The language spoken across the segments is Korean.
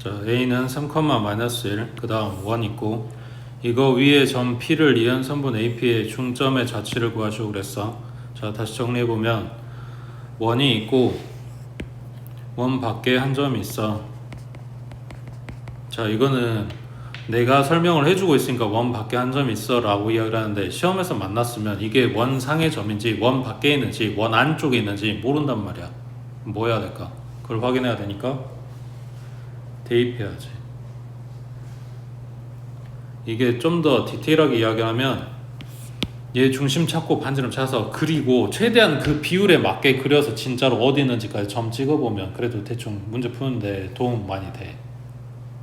자, a는 3, 마이너스 1, 그 다음 1 있고, 이거 위에 점 P를 이은 선분 AP의 중점의 좌치를 구하시고 그랬어. 자, 다시 정리해보면 1이 있고 1 밖에 한 점이 있어. 자, 이거는 내가 설명을 해주고 있으니까 1 밖에 한 점이 있어 라고 이야기를 하는데, 시험에서 만났으면 이게 1 상의 점인지 1 밖에 있는지 1 안쪽에 있는지 모른단 말이야. 뭐 해야 될까? 그걸 확인해야 되니까 대입해야지. 이게 좀 더 디테일하게 이야기하면 얘 중심 찾고 반지름 찾아서 그리고 최대한 그 비율에 맞게 그려서 진짜로 어디 있는지까지 점 찍어보면 그래도 대충 문제 푸는데 도움 많이 돼.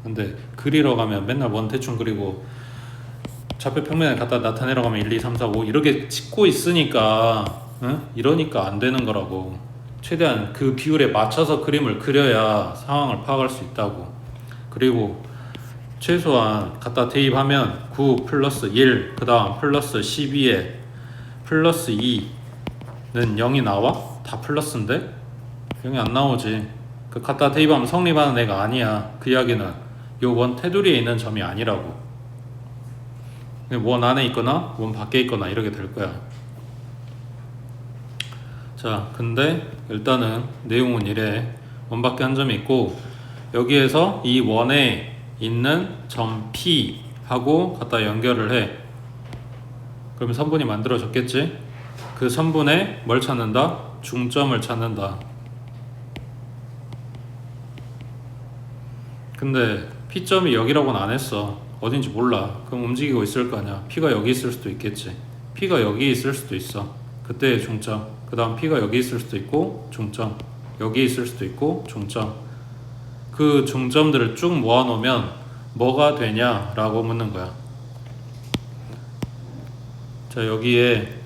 근데 그리러 가면 맨날 원 대충 그리고 좌표 평면에 갖다 나타내러 가면 1, 2, 3, 4, 5 이렇게 찍고 있으니까 이러니까 안 되는 거라고. 최대한 그 비율에 맞춰서 그림을 그려야 상황을 파악할 수 있다고. 그리고 최소한 갖다 대입하면 9 플러스 1, 그 다음 플러스 12에 플러스 2는 0이 나와? 다 플러스인데? 0이 안 나오지. 그 갖다 대입하면 성립하는 애가 아니야. 그 이야기는 요 원 테두리에 있는 점이 아니라고. 원 안에 있거나 원 밖에 있거나 이렇게 될 거야. 자, 근데 일단은 내용은 이래. 원 밖에 한 점이 있고, 여기에서 이 원에 있는 점 P 하고 갖다 연결을 해. 그러면 선분이 만들어졌겠지? 그 선분에 뭘 찾는다? 중점을 찾는다. 근데 P점이 여기라고는 안 했어. 어딘지 몰라. 그럼 움직이고 있을 거 아니야. P가 여기 있을 수도 있겠지. P가 여기 있을 수도 있어. 그때의 중점. 그 다음 P가 여기 있을 수도 있고 중점. 여기 있을 수도 있고 중점. 그 중점들을 쭉 모아놓으면 뭐가 되냐라고 묻는 거야. 자, 여기에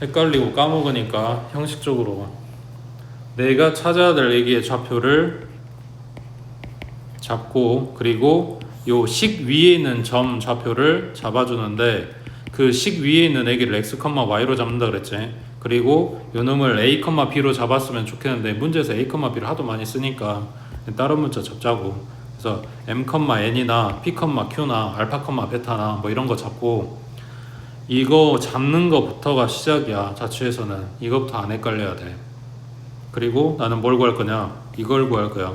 헷갈리고 까먹으니까 형식적으로 내가 찾아야 될 얘기의 좌표를 잡고, 그리고 요 식 위에 있는 점 좌표를 잡아주는데, 그 식 위에 있는 애기를 x, y로 잡는다 그랬지. 그리고 요 놈을 a, b로 잡았으면 좋겠는데 문제에서 a, b를 하도 많이 쓰니까 다른 문자 잡자고. 그래서 m, n이나 p, q나 알파, 베타나 뭐 이런 거 잡고, 이거 잡는 거부터가 시작이야. 자취에서는 이거부터 안 헷갈려야 돼. 그리고 나는 뭘 구할 거냐? 이걸 구할 거야.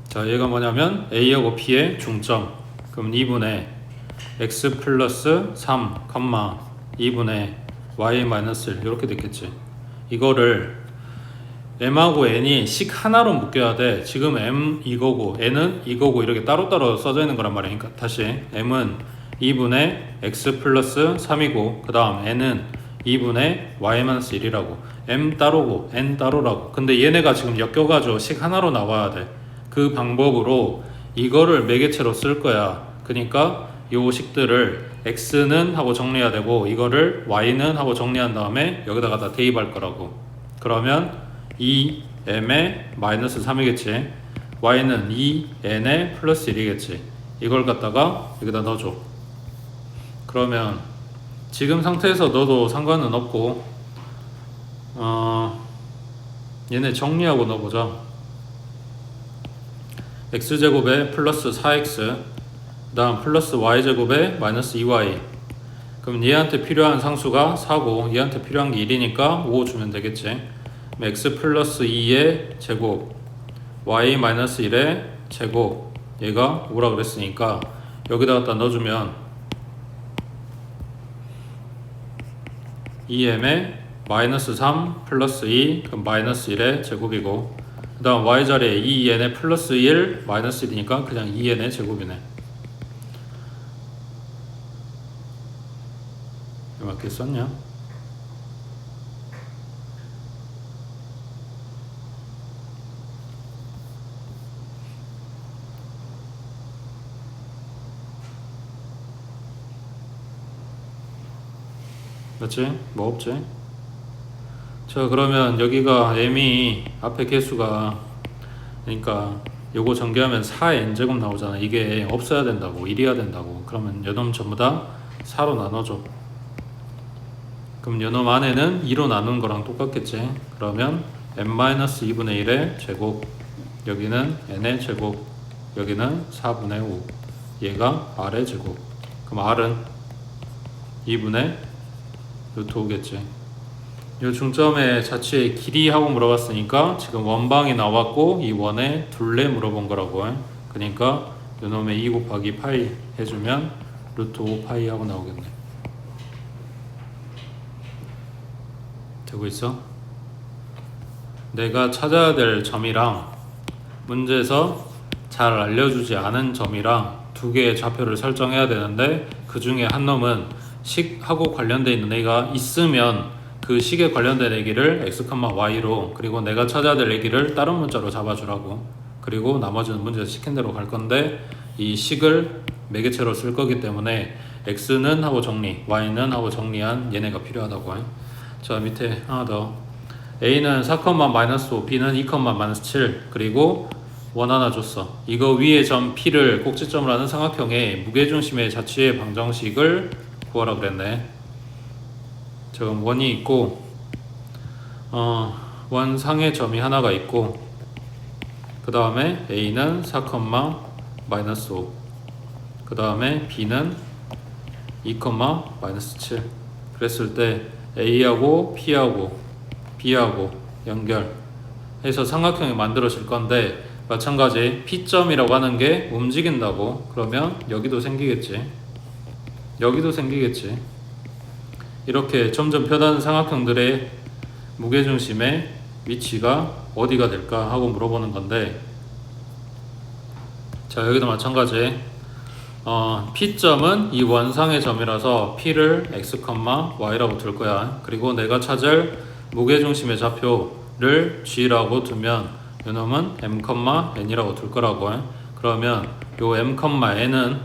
자, 얘가 뭐냐면 a하고 p의 중점. 그럼 2분의 x 플러스 3, 2분의 y 마이너스 1 이렇게 됐겠지. 이거를 m하고 n이 식 하나로 묶여야 돼. 지금 m 이거고 n은 이거고 이렇게 따로따로 써져 있는 거란 말이야. 그러니까 다시 m은 2분의 x 플러스 3이고 그 다음 n은 2분의 y 마이너스 1이라고. m 따로고 n 따로라고. 근데 얘네가 지금 엮여가지고 식 하나로 나와야 돼. 그 방법으로 이거를 매개체로 쓸 거야. 그러니까 요 식들을 x는 하고 정리해야 되고 이거를 y는 하고 정리한 다음에 여기다가 다 대입할 거라고. 그러면 2m에 마이너스 3이겠지. y는 2n에 플러스 1이겠지. 이걸 갖다가 여기다 넣어줘. 그러면 지금 상태에서 넣어도 상관은 없고 얘네 정리하고 넣어보자. x제곱에 플러스 4x 그 다음 플러스 y제곱에 마이너스 2y. 그럼 얘한테 필요한 상수가 4고 얘한테 필요한 게 1이니까 5 주면 되겠지. x 플러스 2의 제곱 y 마이너스 1의 제곱, 얘가 5라 그랬으니까 여기다 갖다 넣어주면 2m에 마이너스 3 플러스 2 그럼 마이너스 1의 제곱이고, 그 다음 y자리에 2n에 플러스 1 마이너스 1이니까 그냥 2n의 제곱이네. 맞게 썼냐? 맞지? 뭐 없지? 자, 그러면 여기가 m이 앞에 개수가, 그러니까 요거 전개하면 4n제곱 나오잖아. 이게 없어야 된다고, 1이어야 된다고. 그러면 요놈 전부 다 4로 나눠줘. 그럼 요놈 안에는 2로 나눈 거랑 똑같겠지. 그러면 n-2분의 1의 제곱, 여기는 n의 제곱, 여기는 4분의 5, 얘가 r의 제곱. 그럼 r은 2분의 루트 5겠지. 요 중점의 자취의 길이하고 물어봤으니까 지금 원방이 나왔고 이 원의 둘레 물어본 거라고. 그러니까 요놈의 2 곱하기 파이 해주면 루트 5 파이 하고 나오겠네. 되고 있어? 내가 찾아야 될 점이랑 문제에서 잘 알려주지 않은 점이랑 두 개의 좌표를 설정해야 되는데 그 중에 한 놈은 식하고 관련되어 있는 애가 있으면 그 식에 관련된 애기를 x, y로, 그리고 내가 찾아야 될 애기를 다른 문자로 잡아주라고. 그리고 나머지는 문제에서 시킨 대로 갈 건데 이 식을 매개체로 쓸 거기 때문에 x는 하고 정리, y는 하고 정리한 얘네가 필요하다고. 자, 밑에 하나 더. a는 4,-5, b는 2,-7, 그리고 원 하나 줬어. 이거 위에 점 p를 꼭지점으로 하는 삼각형의 무게중심의 자취의 방정식을 구하라 그랬네. 지금 원이 있고 원상의 점이 하나가 있고 그 다음에 a는 4,-5, 그 다음에 b는 2,-7. 그랬을 때 a하고 p하고 b하고 연결해서 삼각형이 만들어질 건데 마찬가지 P점이라고 하는 게 움직인다고. 그러면 여기도 생기겠지. 여기도 생기겠지. 이렇게 점점 변하는 삼각형들의 무게중심의 위치가 어디가 될까 하고 물어보는 건데, 자, 여기도 마찬가지. P점은 이 원상의 점이라서 P를 x, y라고 둘 거야. 그리고 내가 찾을 무게중심의 좌표를 g라고 두면 요놈은 m,n이라고 둘 거라고. 그러면 요 m,n은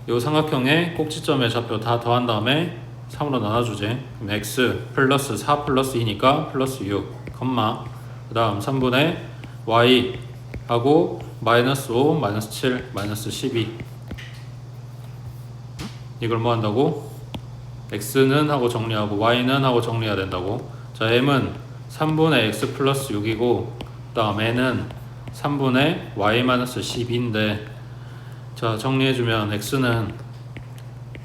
요 삼각형의 꼭지점의 좌표 다 더한 다음에 3으로 나눠주지. 그럼 x 플러스 4 플러스 2니까 플러스 6, 그 다음 3분의 y 하고 마이너스 5, 마이너스 7, 마이너스 12. 이걸 뭐 한다고? x는 하고 정리하고 y는 하고 정리해야 된다고. 자, m은 3분의 x 플러스 6이고 그 다음 n은 3분의 y-12인데, 자, 정리해주면 x는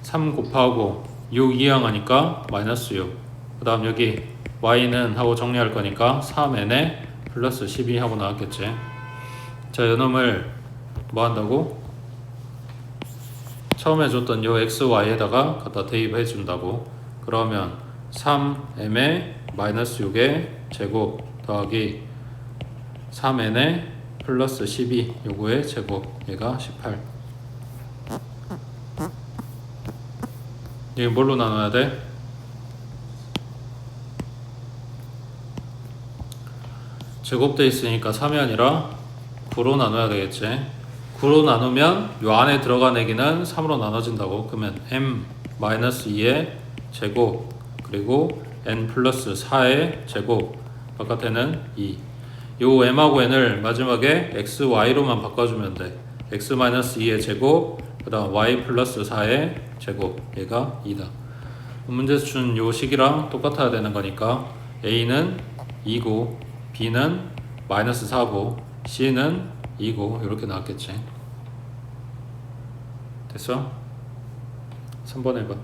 3 곱하고 6 이항하니까 마이너스 6, 그 다음 여기 y는 하고 정리할 거니까 3n에 플러스 12 하고 나왔겠지. 자, 요놈을 뭐 한다고? 처음에 줬던 요 x, y에다가 갖다 대입해 준다고. 그러면 3m에 마이너스 6의 제곱 더하기 3n에 플러스 12 요거의 제곱, 얘가 18. 이게 뭘로 나눠야 돼? 제곱돼 있으니까 3이 아니라 9로 나눠야 되겠지. 9로 나누면 요 안에 들어간 애기는 3으로 나눠진다고. 그러면 m-2의 제곱 그리고 n 플러스 4의 제곱, 바깥에는 2. 요 m하고 n을 마지막에 x, y로만 바꿔주면 돼. x-2의 제곱, 그 다음 y 플러스 4의 제곱, 얘가 2다. 문제에서 준 요 식이랑 똑같아야 되는 거니까 a는 2고 b는 마이너스 4고 c는 2고 이렇게 나왔겠지. 됐어? 3번 해봐.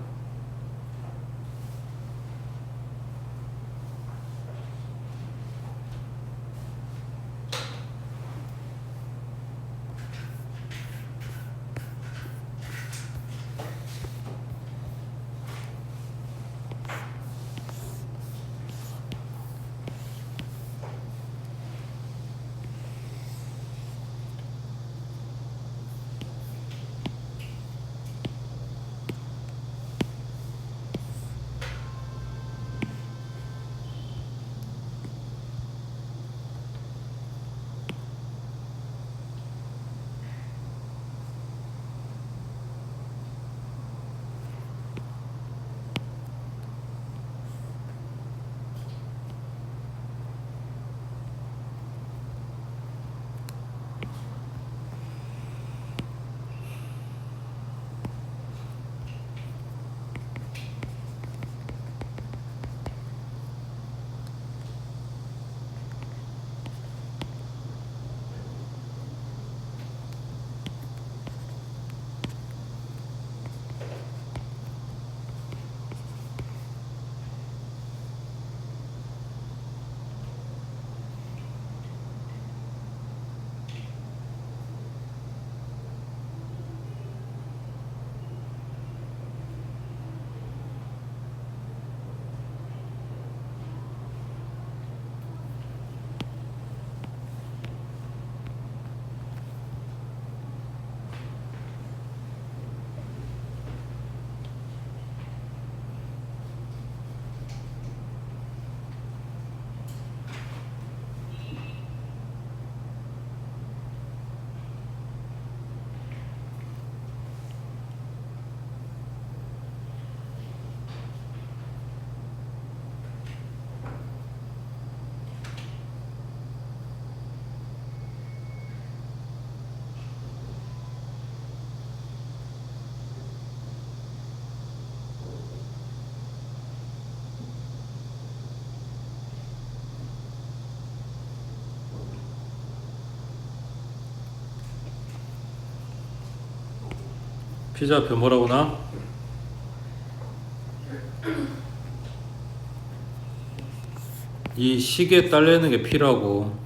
P좌표 뭐라고 나? 이 식에 딸리는 게 P라고.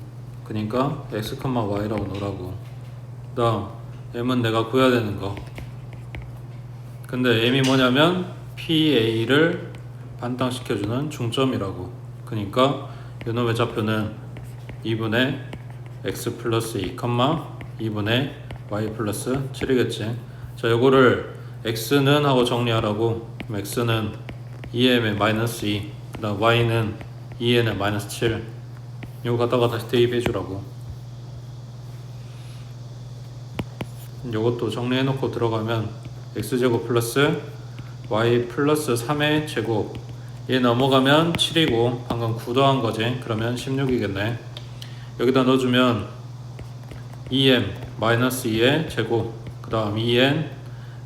그러니까 x, y라고 놓으라고. 그 다음 m은 내가 구해야 되는 거. 근데 m이 뭐냐면 PA를 반당시켜주는 중점이라고. 그러니까 요놈의 좌표는 2분의 x 플러스 2, 2분의 y 플러스 7이겠지. 자, 요거를 x는 하고 정리하라고. 그럼 x는 2m의 마이너스 2, 그 다음 y는 2n의 마이너스 7. 요거 갖다가 다시 대입해 주라고. 요것도 정리해 놓고 들어가면 x제곱 플러스 y 플러스 3의 제곱, 얘 넘어가면 7이고 방금 9 더한 거지. 그러면 16이겠네. 여기다 넣어주면 2m 마이너스 2의 제곱, 그 다음 2n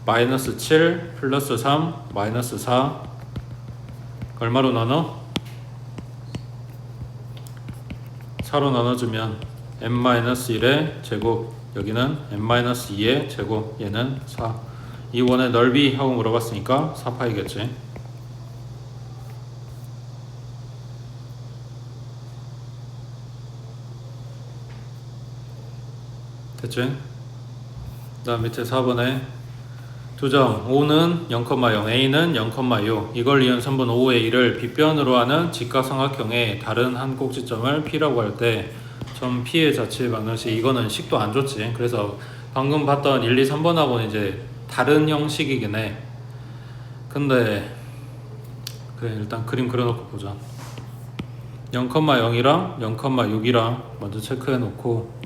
마이너스 7 플러스 3 마이너스 4 얼마로 나눠? 4로 나눠주면 n-1의 제곱, 여기는 n-2의 제곱, 얘는 4. 이 원의 넓이 하고 물어봤으니까 4파이겠지. 됐지? 그 다음 밑에 4번에 2점 5는 0,0, A는 0,6. 이걸 이은 선분 5의 1을 빗변으로 하는 직각삼각형의 다른 한 꼭지점을 P라고 할 때 점 P의 자취의 방정식, 이거는 식도 안 좋지. 그래서 방금 봤던 1, 2, 3번하고는 이제 다른 형식이긴 해. 근데 그래, 일단 그림 그려놓고 보자. 0,0이랑 0,6이랑 먼저 체크해 놓고,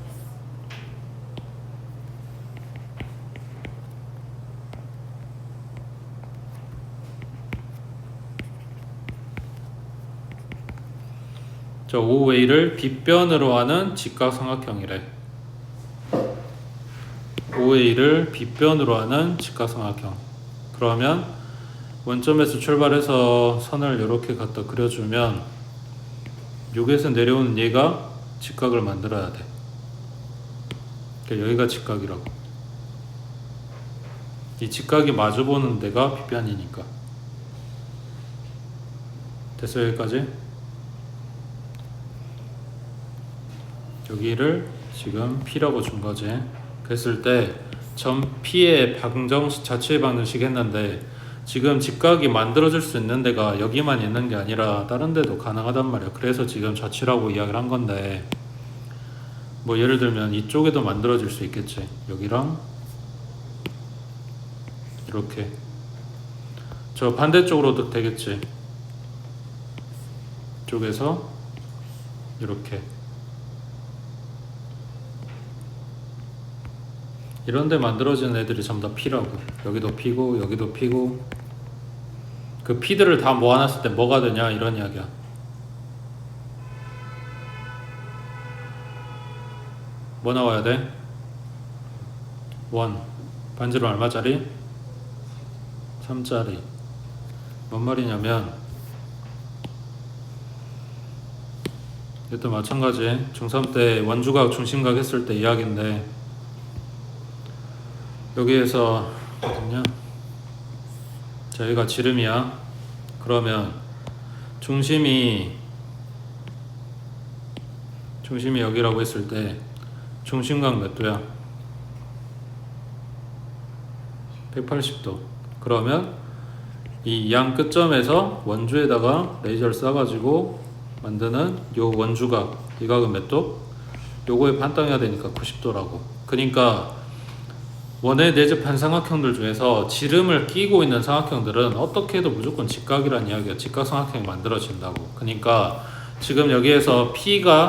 저 5A를 빗변으로 하는 직각삼각형이래. 5A를 빗변으로 하는 직각삼각형. 그러면 원점에서 출발해서 선을 이렇게 갖다 그려주면 여기에서 내려오는 얘가 직각을 만들어야 돼. 그러니까 여기가 직각이라고. 이 직각이 마주보는 데가 빗변이니까. 됐어요? 여기까지? 여기를 지금 P라고 준 거지. 그랬을 때 점 P의 방정식, 자취의 방정식 했는데 지금 직각이 만들어질 수 있는 데가 여기만 있는 게 아니라 다른 데도 가능하단 말이야. 그래서 지금 자취라고 이야기를 한 건데, 뭐 예를 들면 이쪽에도 만들어질 수 있겠지. 여기랑 이렇게. 저 반대쪽으로도 되겠지. 이쪽에서 이렇게. 이런데 만들어지는 애들이 전부 다 P라고. 여기도 P고 여기도 P고. 그 P들을 다 모아놨을 때 뭐가 되냐 이런 이야기야. 뭐 나와야 돼? 1. 반지름 얼마짜리? 3짜리. 뭔 말이냐면 이것도 마찬가지. 중3 때 원주각 중심각 했을 때 이야기인데, 여기에서 어딨냐? 자, 여기가 지름이야. 그러면 중심이 여기라고 했을 때 중심각 몇 도야? 180도. 그러면 이 양 끝점에서 원주에다가 레이저를 쏴가지고 만드는 요 원주각, 이 각은 몇 도? 요거에 반땅해야 되니까 90도라고. 그러니까 원의 내접한 삼각형들 중에서 지름을 끼고 있는 삼각형들은 어떻게 해도 무조건 직각이란 이야기야. 직각삼각형이 만들어진다고. 그러니까 지금 여기에서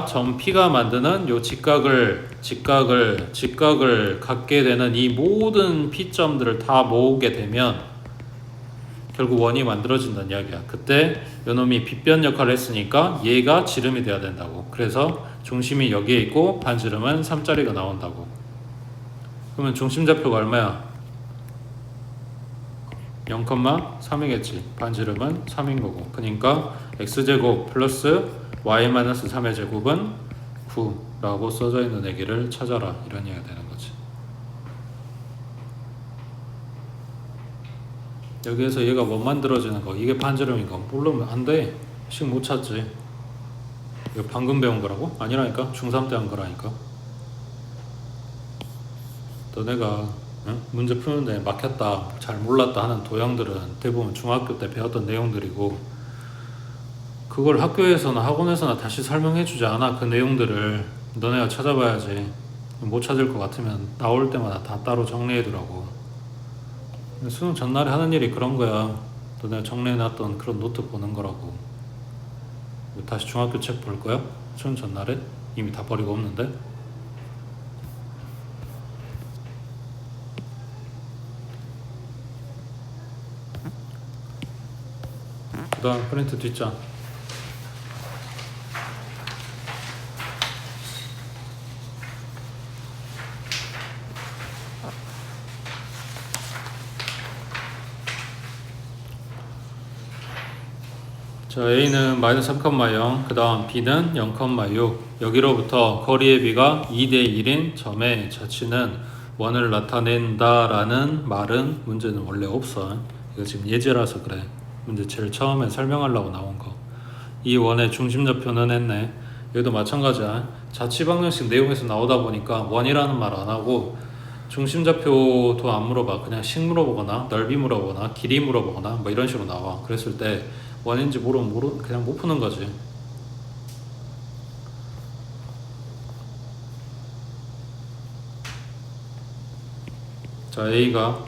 점 P가 만드는 요 직각을 갖게 되는 이 모든 P점들을 다 모으게 되면 결국 원이 만들어진다는 이야기야. 그때 요놈이 빗변 역할을 했으니까 얘가 지름이 돼야 된다고. 그래서 중심이 여기에 있고 반지름은 3짜리가 나온다고. 그러면 중심좌표가 얼마야? 0,3이겠지. 반지름은 3인 거고. 그러니까 x제곱 플러스 y-3의 제곱은 9라고 써져 있는 애기를 찾아라. 이런 얘기가 되는 거지. 여기에서 얘가 뭐 만들어지는 거, 이게 반지름인 거 모르면 안 돼. 식 못 찾지. 이거 방금 배운 거라고? 아니라니까. 중3 때 한 거라니까. 너네가 문제 푸는데 막혔다, 잘 몰랐다 하는 도형들은 대부분 중학교 때 배웠던 내용들이고, 그걸 학교에서나 학원에서나 다시 설명해 주지 않아. 그 내용들을 너네가 찾아봐야지. 못 찾을 것 같으면 나올 때마다 다 따로 정리해 두라고. 수능 전날에 하는 일이 그런 거야. 너네가 정리해놨던 그런 노트 보는 거라고. 다시 중학교 책 볼 거야? 수능 전날에? 이미 다 버리고 없는데? 그 다음 프린트 뒷장. 자, A는 마이너스 3,0, 그 다음 B는 0,6. 여기로부터 거리의 비가 2대 1인 점의 자치는 원을 나타낸다라는 말은 문제는 원래 없어. 이거 지금 예제라서 그래. 문제 제일 처음에 설명하려고 나온 거. 이 원의 중심좌표는 했네. 여기도 마찬가지야. 자치방정식 내용에서 나오다 보니까 원이라는 말 안 하고 중심좌표도 안 물어봐. 그냥 식 물어보거나 넓이 물어보거나 길이 물어보거나 뭐 이런 식으로 나와. 그랬을 때 원인지 모르면 그냥 못 푸는 거지. 자, A가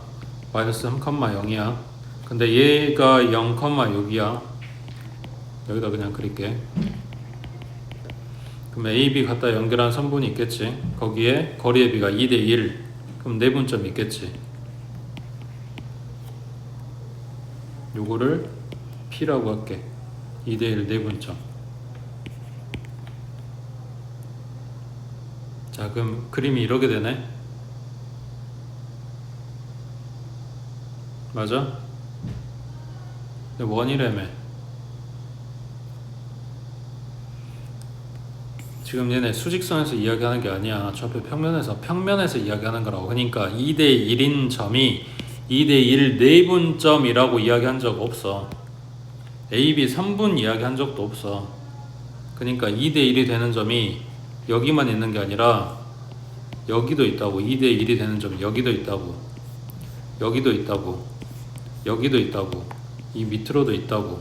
마이너스 3,0이야. 근데 얘가 0,6이야. 여기다 그냥 그릴게. 그럼 A, B 갖다 연결한 선분이 있겠지. 거기에 거리의 비가 2대 1. 그럼 내분점이 있겠지. 요거를 P라고 할게. 2대 1 내분점. 자, 그럼 그림이 이렇게 되네. 맞아? 원이라며. 지금 얘네 수직선에서 이야기하는 게 아니야. 저 앞에 평면에서 이야기하는 거라고. 그러니까 2대 1인 점이 2대 1 내분점이라고 이야기한 적 없어. A, B 3분 이야기한 적도 없어. 그러니까 2대 1이 되는 점이 여기만 있는 게 아니라 여기도 있다고. 2대 1이 되는 점이 여기도 있다고. 여기도 있다고. 여기도 있다고. 이 밑으로도 있다고.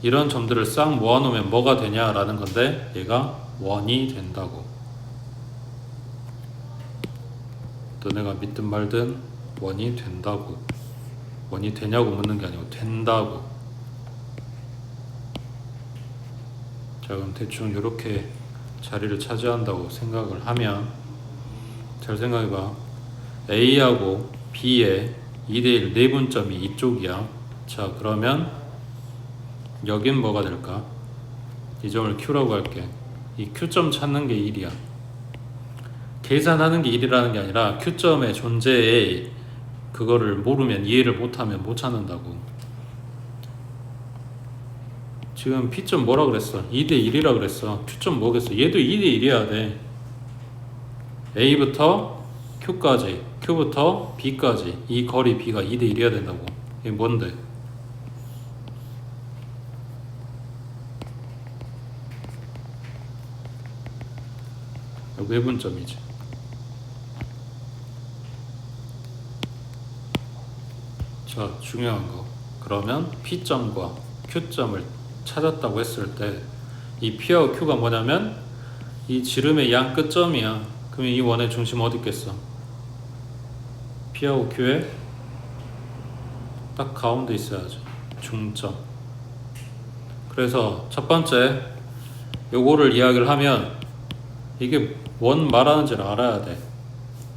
이런 점들을 싹 모아놓으면 뭐가 되냐라는 건데, 얘가 원이 된다고. 너네가 믿든 말든 원이 된다고. 원이 되냐고 묻는 게 아니고 된다고. 자, 그럼 대충 이렇게 자리를 차지한다고 생각을 하면, 잘 생각해봐. A하고 B의 2대1 내분점이 이쪽이야. 자, 그러면 여긴 뭐가 될까? 이 점을 Q라고 할게. 이 Q점 찾는 게 1이야. 계산하는 게 1이라는 게 아니라 Q점의 존재에 그거를 모르면, 이해를 못하면 못 찾는다고. 지금 P점 뭐라 그랬어? 2대 1이라 그랬어. Q점 뭐겠어? 얘도 2대 1이어야 돼. A부터 Q까지, Q부터 B까지 이 거리 B가 2대 1이어야 된다고. 이게 뭔데? 외분점이지. 자, 중요한 거. 그러면 P점과 Q점을 찾았다고 했을 때 이 P하고 Q가 뭐냐면 이 지름의 양 끝점이야. 그러면 이 원의 중심 어디 있겠어? P하고 Q의 딱 가운데 있어야지. 중점. 그래서 첫 번째 요거를 이야기를 하면 이게 원 말하는지를 알아야 돼.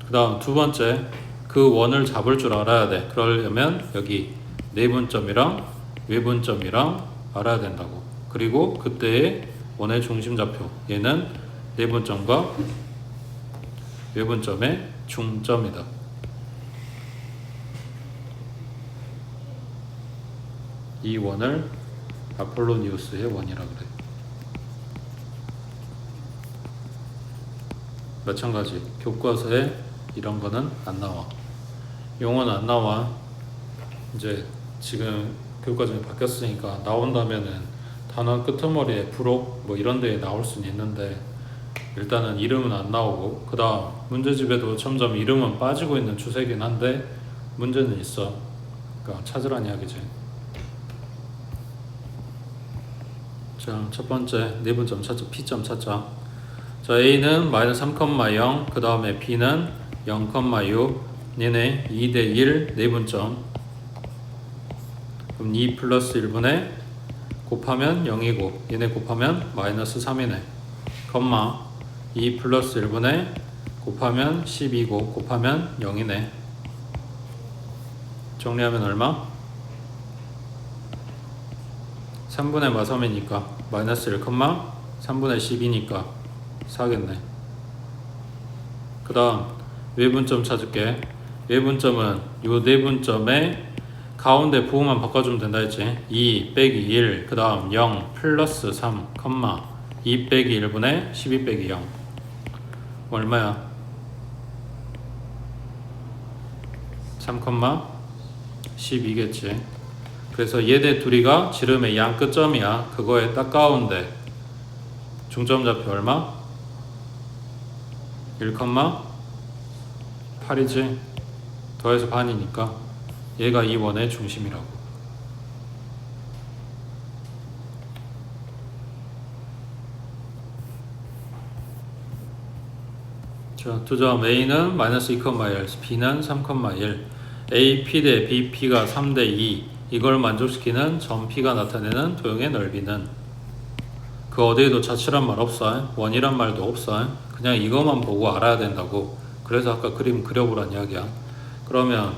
그 다음 두 번째, 그 원을 잡을 줄 알아야 돼. 그러려면 여기 내분점이랑 외분점이랑 알아야 된다고. 그리고 그때의 원의 중심좌표, 얘는 내분점과 외분점의 중점이다. 이 원을 아폴로니우스의 원이라 그래. 마찬가지, 교과서에 이런 거는 안 나와. 용어는 안 나와. 이제 지금 교육과정이 바뀌었으니까 나온다면은 단원 끄트머리에 부록 뭐 이런 데에 나올 수는 있는데 일단은 이름은 안 나오고, 그 다음 문제집에도 점점 이름은 빠지고 있는 추세긴 한데 문제는 있어. 그러니까 찾으란 이야기지. 자, 첫 번째 내분점 찾자. P점 찾자. 자, A는 마이너스 3,0, 그 다음에 B는 0,6. 얘네 2대1 내분점. 그럼 2 플러스 1분의 곱하면 0이고 얘네 곱하면 마이너스 3이네. 컴마 2 플러스 1분의 곱하면 12고 곱하면 0이네. 정리하면 얼마? 3분의 마3이니까 마이너스 1, 3분의 12니까 4겠네. 그 다음 외분점 찾을게. 외분점은 요 내분점에 가운데 부호만 바꿔주면 된다 했지. 2 빼기 1, 그 다음 0 플러스 3, 2 빼기 1분의 12 빼기 0. 얼마야? 3, 12겠지. 그래서 얘네 둘이가 지름의 양 끝점이야. 그거에 딱 가운데 중점 좌표 얼마? 1,8이지. 더해서 반이니까 얘가 이 원의 중심이라고. 자, 두 점. A는 마이너스 2,1, B는 3,1. A, P 대 B, P가 3 대 2. 이걸 만족시키는 점 P가 나타내는 도형의 넓이는, 그 어디에도 자취란 말 없어. 원이란 말도 없어. 그냥 이것만 보고 알아야 된다고. 그래서 아까 그림 그려보란 이야기야. 그러면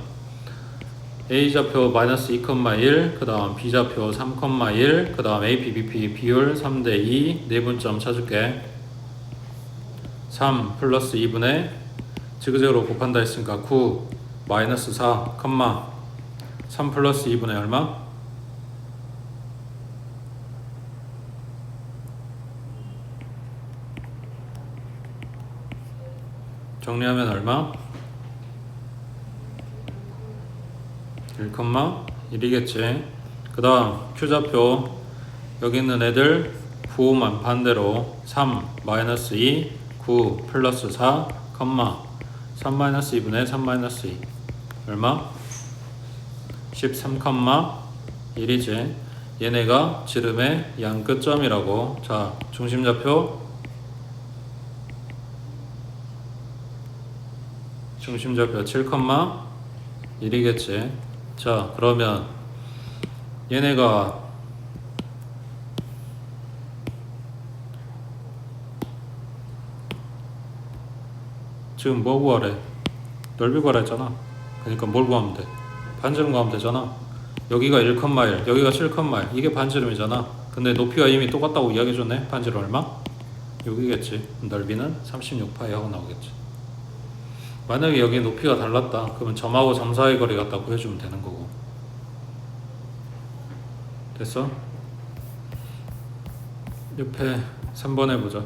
A좌표 마이너스 2,1, 그 다음 B좌표 3,1, 그 다음 AP, BP 비율 3 대 2, 내분점 찾을게. 3 플러스 2분의 지그재그로 곱한다 했으니까 9 마이너스 4, 3 플러스 2분의 얼마? 정리하면 얼마? 1,1이겠지. 그 다음 Q좌표 여기 있는 애들 부호만 반대로 3 마이너스 2, 9 플러스 4, 3 마이너스 2분의 3 마이너스 2 얼마? 13,1이지. 얘네가 지름의 양 끝점이라고. 자, 중심좌표 7,1이겠지. 자, 그러면 얘네가 지금 뭐 구하래? 넓이 구하라 했잖아. 그러니까 뭘 구하면 돼? 반지름 구하면 되잖아. 여기가 1,1, 여기가 7,1. 이게 반지름이잖아. 근데 높이가 이미 똑같다고 이야기해줬네. 반지름 얼마? 여기겠지. 넓이는 36파이 하고 나오겠지. 만약에 여기 높이가 달랐다. 그러면 점하고 점 사이 거리 갖다 구해주면 되는 거고. 됐어? 옆에 3번 해보자.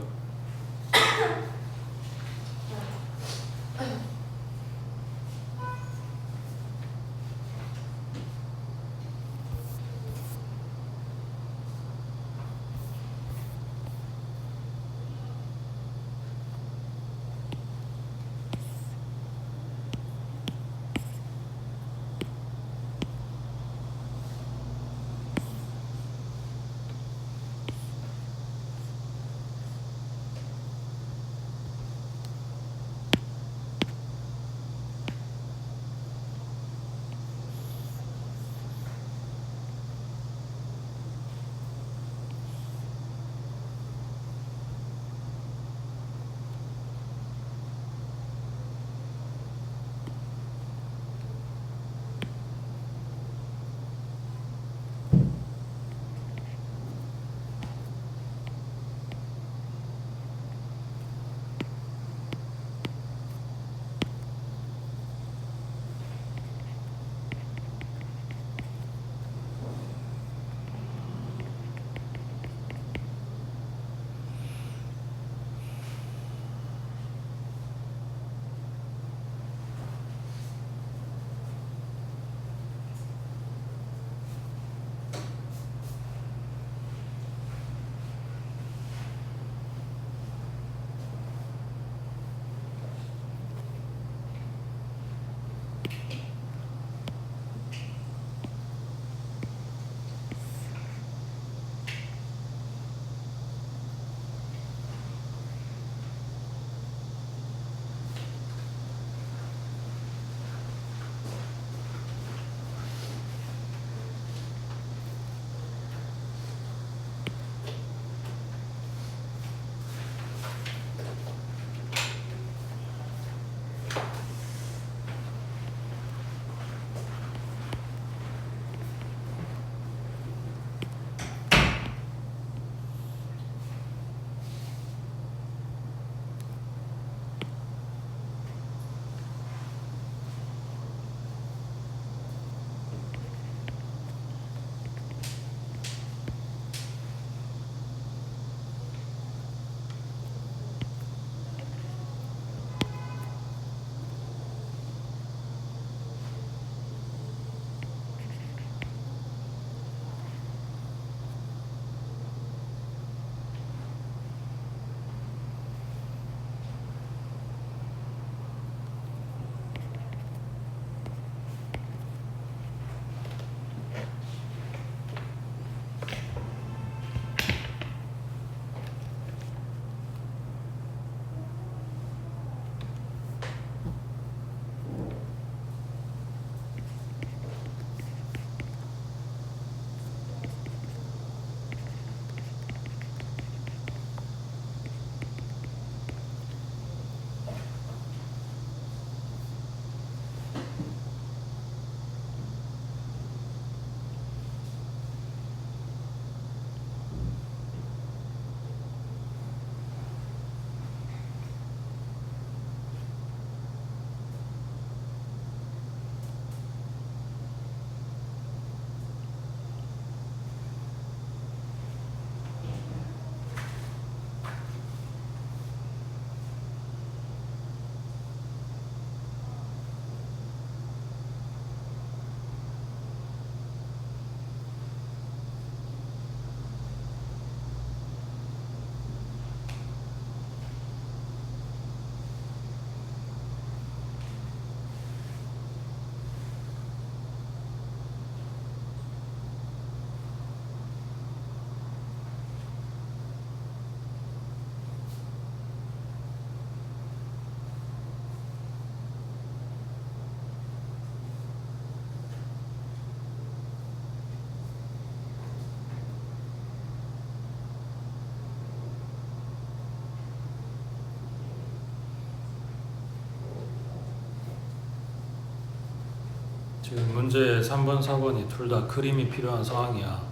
지금 문제 3번, 4번이 둘 다 그림이 필요한 상황이야.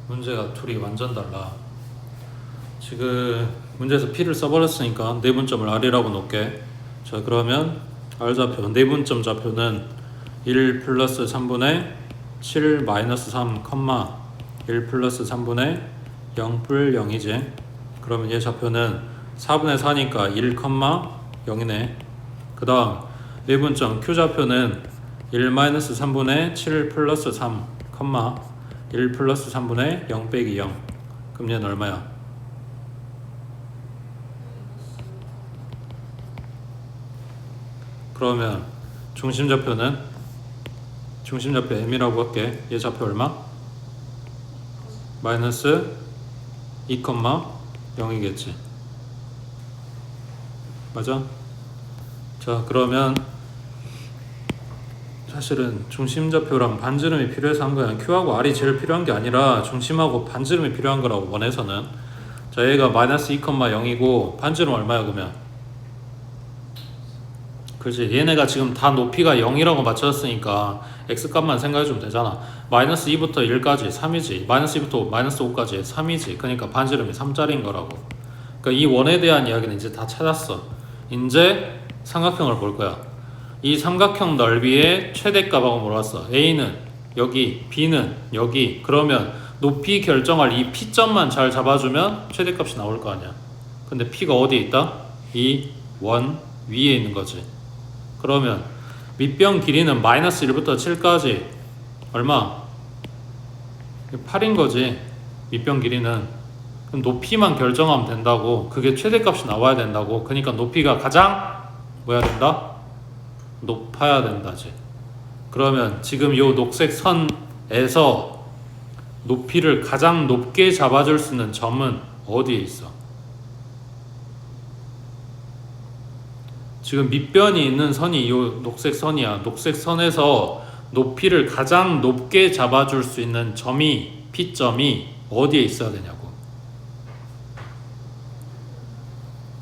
문제가 둘이 완전 달라. 지금 문제에서 P를 써버렸으니까 내분점을 R이라고 놓을게. 자, 그러면 R좌표, 내분점 좌표는 1 플러스 3분의 7 마이너스 3, 1 플러스 3분의 0 뿔 0이지. 그러면 얘 좌표는 4분의 4니까 1, 0이네. 그 다음 내분점 Q좌표는 1 마이너스 3분의 7 플러스 3, 1 플러스 3분의 0 빼기 0. 그럼 얘는 얼마야? 그러면 중심좌표는? 중심좌표 M이라고 할게. 얘 좌표 얼마? 마이너스 2, 0이겠지. 맞아? 자, 그러면 사실은 중심좌표랑 반지름이 필요해서 한 거야. Q하고 R이 제일 필요한 게 아니라 중심하고 반지름이 필요한 거라고 원에서는. 자, 얘가 마이너스 2, 0이고 반지름 얼마야 그러면? 그렇지. 얘네가 지금 다 높이가 0이라고 맞춰졌으니까 x값만 생각해주면 되잖아. 마이너스 2부터 1까지 3이지. 마이너스 2부터 마이너스 5까지 3이지. 그러니까 반지름이 3짜리인 거라고. 그러니까 이 원에 대한 이야기는 이제 다 찾았어. 이제 삼각형을 볼 거야. 이 삼각형 넓이의 최대값하고 물어봤어. A는 여기, B는 여기. 그러면 높이 결정할 이 P점만 잘 잡아주면 최대값이 나올 거 아니야. 근데 P가 어디에 있다? 이 원 위에 있는 거지. 그러면 밑변 길이는 마이너스 1부터 7까지 얼마? 8인 거지. 밑변 길이는. 그럼 높이만 결정하면 된다고. 그게 최대값이 나와야 된다고. 그러니까 높이가 가장 뭐야 된다? 높아야 된다지. 그러면 지금 이 녹색 선에서 높이를 가장 높게 잡아줄 수 있는 점은 어디에 있어? 지금 밑변이 있는 선이 이 녹색 선이야. 녹색 선에서 높이를 가장 높게 잡아줄 수 있는 점이 P점이 어디에 있어야 되냐고.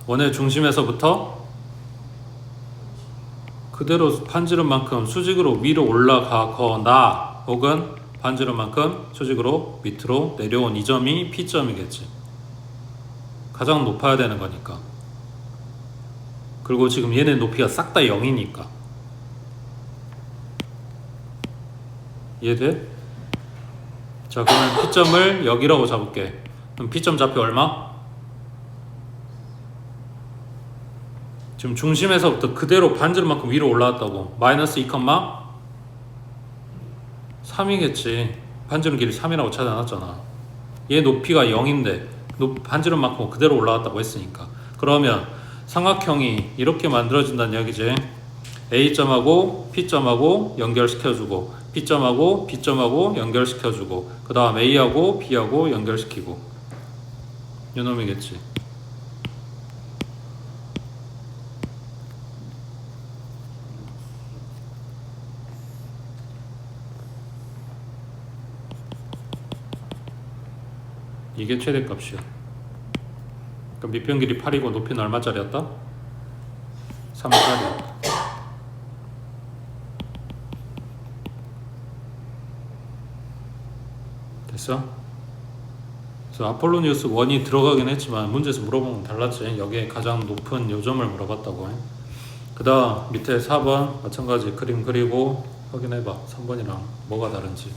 원의 중심에서부터 그대로 반지름만큼 수직으로 위로 올라가거나 혹은 반지름만큼 수직으로 밑으로 내려온 이 점이 P점이겠지. 가장 높아야 되는 거니까. 그리고 지금 얘네 높이가 싹 다 0이니까. 이해돼? 자, 그러면 P점을 여기라고 잡을게. 그럼 P점 좌표 얼마? 지금 중심에서부터 그대로 반지름만큼 위로 올라왔다고. 마이너스 2,3이겠지. 반지름 길이 3이라고 찾아놨잖아. 얘 높이가 0인데 반지름만큼 그대로 올라왔다고 했으니까. 그러면 삼각형이 이렇게 만들어진다는 이야기지. A점하고 P점하고 연결시켜주고 P점하고 B점하고 연결시켜주고 그 다음 A하고 B하고 연결시키고 이놈이겠지. 이게 최대값이야. 그럼 밑변 길이 8이고 높이는 얼마짜리였다? 3짜리. 됐어? 그래서 아폴로니우스 1이 들어가긴 했지만 문제에서 물어보면 달랐지. 여기에 가장 높은 요점을 물어봤다고 해. 그 다음 밑에 4번 마찬가지 그림 그리고 확인해봐. 3번이랑 뭐가 다른지.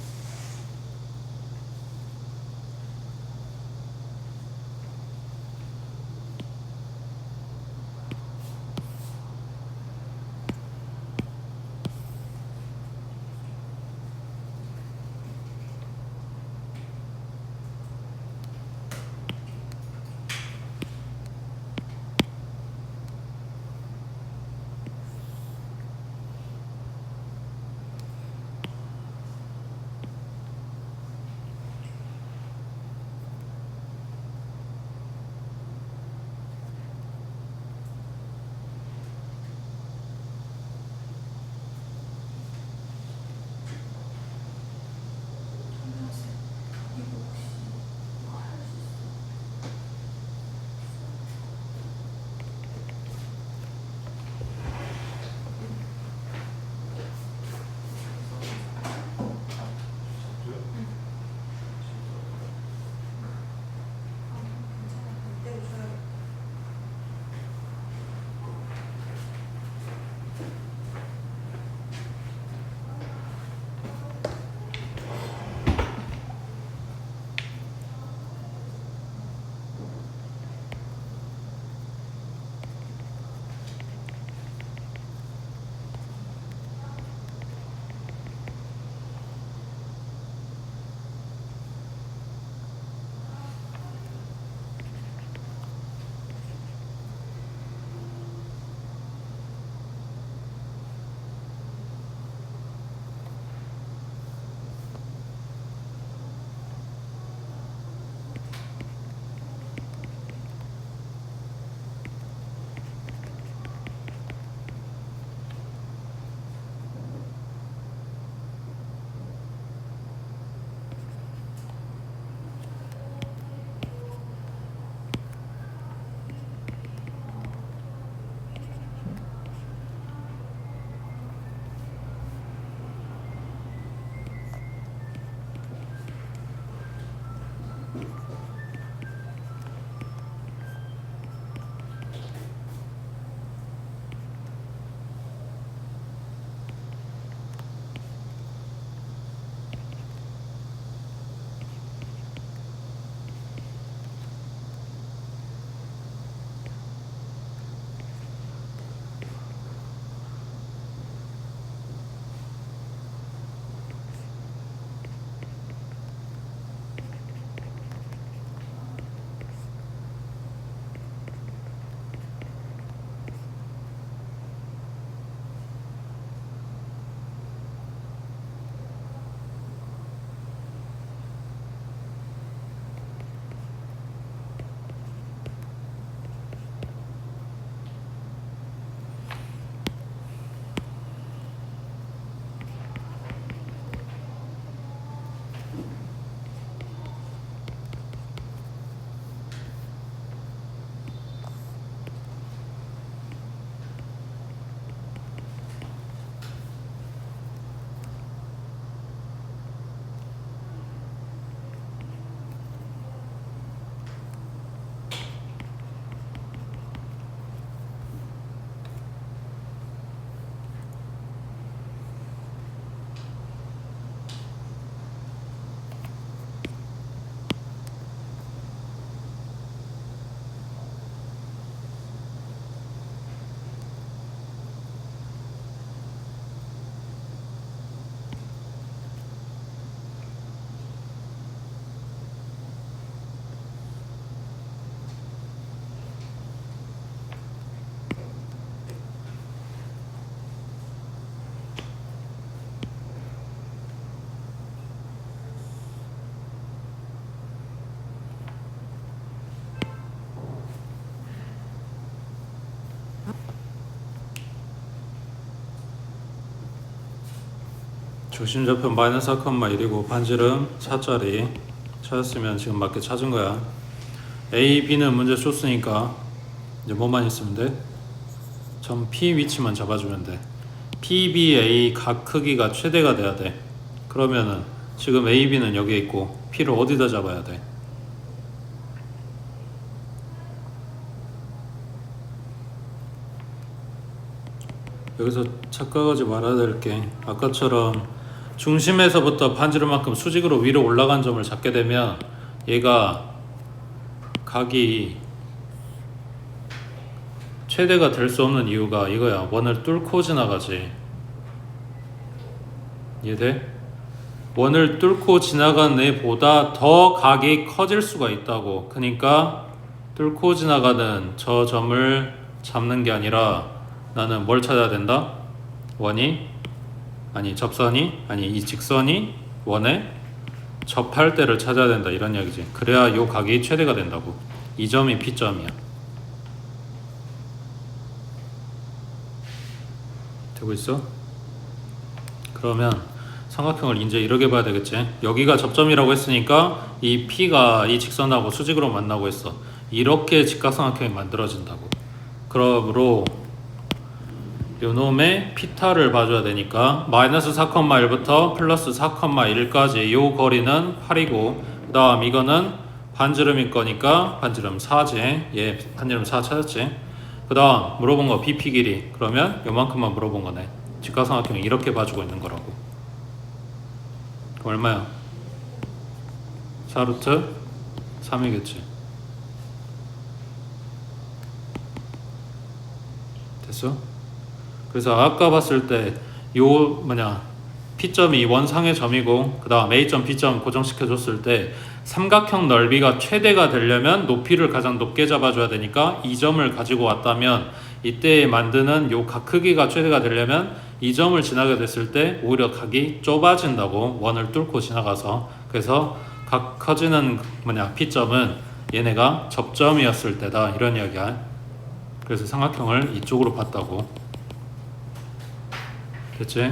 중심좌표 마이너스 4,1이고 반지름 4짜리 찾았으면 지금 맞게 찾은 거야. A, B는 문제 줬으니까 이제 뭐만 있으면 돼? 점 P 위치만 잡아주면 돼. PBA 각 크기가 최대가 돼야 돼. 그러면은 지금 A, B는 여기에 있고 P를 어디다 잡아야 돼? 여기서 착각하지 말아야 될 게 아까처럼 중심에서부터 반지름만큼 수직으로 위로 올라간 점을 잡게 되면 얘가 각이 최대가 될 수 없는 이유가 이거야. 원을 뚫고 지나가지. 이해돼? 원을 뚫고 지나간 애보다 더 각이 커질 수가 있다고. 그러니까 뚫고 지나가는 저 점을 잡는 게 아니라 나는 뭘 찾아야 된다? 접선이 이 직선이 원에 접할 때를 찾아야 된다, 이런 이야기지. 그래야 요 각이 최대가 된다고. 이 점이 P점이야. 되고 있어? 그러면 삼각형을 이제 이렇게 봐야 되겠지. 여기가 접점이라고 했으니까 이 P가 이 직선하고 수직으로 만나고 있어. 이렇게 직각삼각형이 만들어진다고. 그러므로 요놈의 피타를 봐줘야 되니까 마이너스 4,1부터 플러스 4,1까지 요 거리는 8이고 그 다음 이거는 반지름일 거니까 반지름 4지. 얘 반지름 4 찾았지. 그 다음 물어본 거 BP 길이. 그러면 요만큼만 물어본 거네. 직각삼각형이 이렇게 봐주고 있는 거라고. 그럼 얼마야? 4루트 3이겠지. 됐어? 그래서 아까 봤을 때 요 P점이 원상의 점이고 그 다음 A점, B점 고정시켜줬을 때 삼각형 넓이가 최대가 되려면 높이를 가장 높게 잡아줘야 되니까 이 점을 가지고 왔다면 이때 만드는 요 각 크기가 최대가 되려면 이 점을 지나게 됐을 때 오히려 각이 좁아진다고. 원을 뚫고 지나가서. 그래서 각 커지는 P점은 얘네가 접점이었을 때다, 이런 이야기야. 그래서 삼각형을 이쪽으로 봤다고. 됐지?